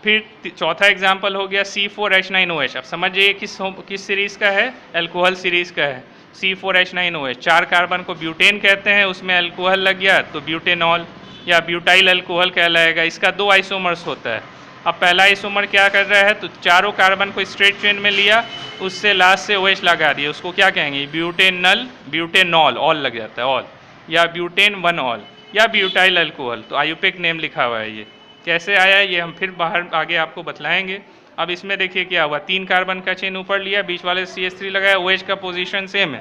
फिर चौथा एग्जाम्पल हो गया C4H9OH। अब समझिए किस सीरीज़ का है? अल्कोहल सीरीज़ का है। C4H9OH, 4 कार्बन को ब्यूटेन कहते हैं, उसमें अल्कोहल लग गया तो ब्यूटेनॉल या ब्यूटाइल अल्कोहल कहलाएगा। इसका 2 आइसोमर्स होता है। अब पहला आइसोमर क्या कर रहा है, तो चारों कार्बन को स्ट्रेट चेन में लिया, उससे लास्ट से OH लगा दिया, उसको क्या कहेंगे? ब्यूटेनल, ब्यूटेनॉल, ऑल लग जाता है, ऑल, या ब्यूटेन 1 ऑल, या ब्यूटाइल अल्कोहल। तो आईयूपीएसी नेम लिखा हुआ है। ये कैसे आया ये हम फिर बाहर आगे आपको बतलाएंगे। अब इसमें देखिए क्या हुआ, 3 कार्बन का चेन ऊपर लिया, बीच वाले CH3 लगाया, OH का पोजीशन सेम है,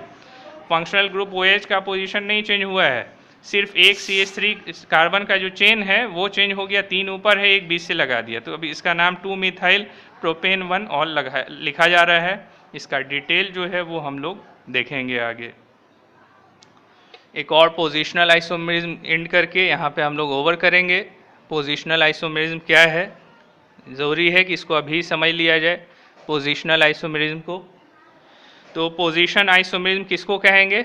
फंक्शनल ग्रुप OH का पोजीशन नहीं चेंज हुआ है, सिर्फ एक CH3 कार्बन का जो चेन है वो चेंज हो गया, 3 ऊपर है, एक बीच से लगा दिया। तो अभी इसका नाम 2 मिथाइल प्रोपेन 1 ऑल लिखा जा रहा है। इसका डिटेल जो है वो हम लोग देखेंगे आगे। एक और पोजिशनल आइसोमेरिज्म एंड करके यहाँ पे हम लोग ओवर करेंगे। पोजिशनल आइसोमेरिज्म क्या है, ज़रूरी है कि इसको अभी समझ लिया जाए पोजिशनल आइसोमेरिज्म को। तो पोजीशन आइसोमेरिज्म किसको कहेंगे?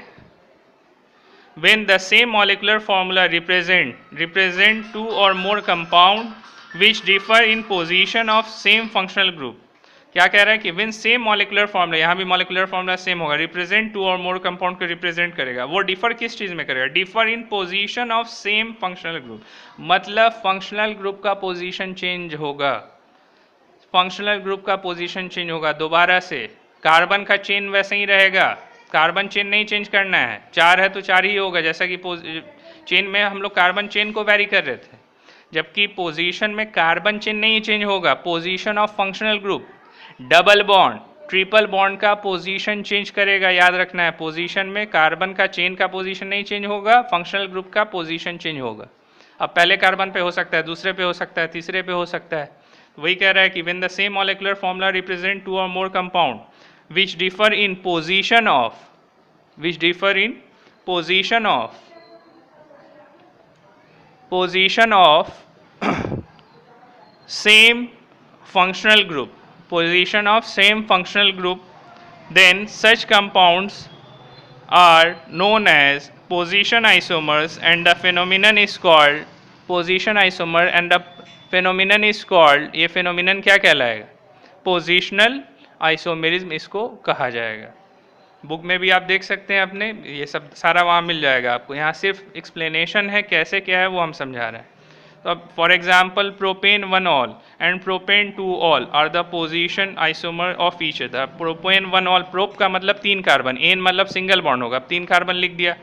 When the same molecular formula represent 2 or more compound which differ in position of same functional group. क्या कह रहा है कि विन सेम मॉलिकुलर फॉर्मूला, यहाँ भी मॉलिकुलर फॉर्मूला सेम होगा, represent two or more compound को रिप्रेजेंट करेगा, वो डिफर किस चीज में करेगा, differ in position of same functional group, मतलब फंक्शनल ग्रुप का पोजीशन चेंज होगा, फंक्शनल ग्रुप का पोजीशन चेंज होगा। दोबारा से कार्बन का चेन वैसे ही रहेगा, कार्बन चेन नहीं चेंज करना है, 4 है तो 4 ही होगा, जैसा कि चेन में हम लोग कार्बन चेन को वैरी कर रहे थे, जबकि पोजीशन में कार्बन चेन नहीं चेंज होगा। Position of functional group, double bond triple bond का पोजीशन चेंज करेगा, याद रखना है। पोजीशन में कार्बन का चेन का पोजीशन नहीं चेंज होगा, फंक्शनल ग्रुप का पोजीशन चेंज होगा। अब पहले कार्बन पे हो सकता है, दूसरे पे हो सकता है, तीसरे पे हो सकता है। तो वही कह रहा है कि when the same molecular formula represent two or more compound which differ in position of, which differ in position of same functional group, position of same functional group, then such compounds are known as position isomers and the phenomenon is called position isomer and the phenomenon is called, ये phenomenon क्या कहलाएगा, positional isomerism इसको कहा जाएगा। बुक में भी आप देख सकते हैं अपने, ये सब सारा वहाँ मिल जाएगा आपको, यहाँ सिर्फ एक्सप्लेनेशन है कैसे क्या है वो हम समझा रहे हैं। तो अब for example propane 1 ol and propane 2 ol are the position isomer of each other. Propane 1 ol, prop का मतलब 3 कार्बन, एन मतलब सिंगल बॉन्ड होगा, अब 3 कार्बन लिख दिया,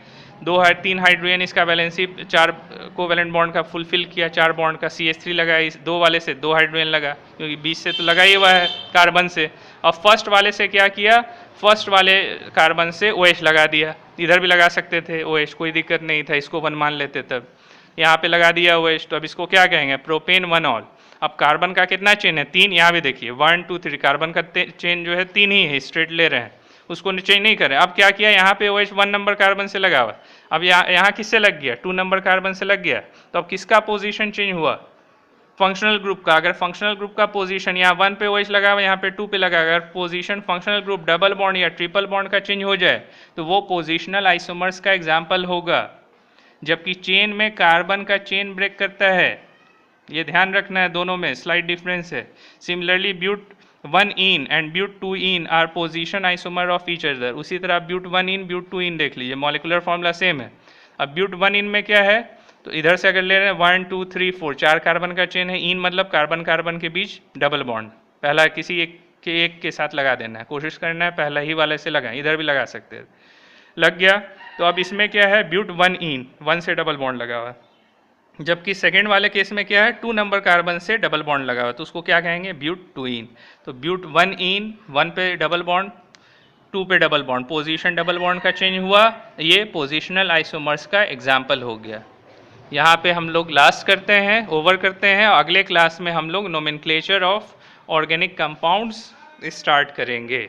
3 हाइड्रोजन, इसका वैलेंसी 4 कोवेलेंट बॉन्ड का फुलफिल किया, 4 बॉन्ड का CH3 लगा, इस 2 वाले से 2 हाइड्रोजन लगा, क्योंकि 20 से तो लगा ही हुआ है कार्बन से। अब फर्स्ट वाले से क्या किया, फर्स्ट वाले कार्बन से OH लगा दिया, इधर भी लगा सकते थे OH, कोई दिक्कत नहीं था, इसको 1 मान लेते, तब यहाँ पे लगा दिया OH, तो अब इसको क्या कहेंगे, प्रोपेन 1 ऑल। अब कार्बन का कितना चेन है, 3, यहाँ भी देखिए 1 2 3, कार्बन का चेन जो है 3 ही है, स्ट्रेट ले रहे हैं, उसको चेंज नहीं करें। अब क्या किया, यहाँ पे OH 1 नंबर कार्बन से लगा हुआ, अब यहाँ किससे लग गया, 2 नंबर कार्बन से लग गया, तो अब किसका पोजीशन चेंज हुआ, फंक्शनल ग्रुप का। अगर फंक्शनल ग्रुप का पोजीशन यहाँ 1 पे OH लगा हुआ, यहाँ पे 2 पे लगा, अगर position functional group double bond या ट्रिपल बॉन्ड का चेंज हो जाए तो वो पोजीशनल आइसोमर्स का एग्जाम्पल होगा। जबकि चेन में कार्बन का चेन ब्रेक करता है, ये ध्यान रखना है, दोनों में स्लाइट डिफरेंस है। Similarly but 1 ene and but 2 ene are position isomer of each other. उसी तरह ब्यूट 1 इन ब्यूट 2 इन देख लीजिए, मॉलिकुलर फॉर्मूला सेम है। अब ब्यूट 1 इन में क्या है, तो इधर से अगर ले रहे हैं 1 2 3 4, 4 कार्बन का चेन है, इन मतलब कार्बन कार्बन के बीच डबल बॉन्ड, पहला किसी एक के साथ लगा देना है, कोशिश करना है पहला ही वाले से लगाएं, इधर भी लगा सकते हैं, लग गया। तो अब इसमें क्या है, ब्यूट 1 इन, 1 से डबल बॉन्ड लगा हुआ, जबकि सेकेंड वाले केस में क्या है, 2 नंबर कार्बन से डबल बॉन्ड लगा हुआ, तो उसको क्या कहेंगे, ब्यूट 2 इन। तो ब्यूट 1 इन, 1 पे डबल बॉन्ड, 2 पे double bond, position double bond का चेंज हुआ, ये पोजीशनल आइसोमर्स का एग्जाम्पल हो गया। यहाँ पे हम लोग लास्ट करते हैं, ओवर करते हैं, अगले क्लास में हम लोग nomenclature of organic compounds start करेंगे।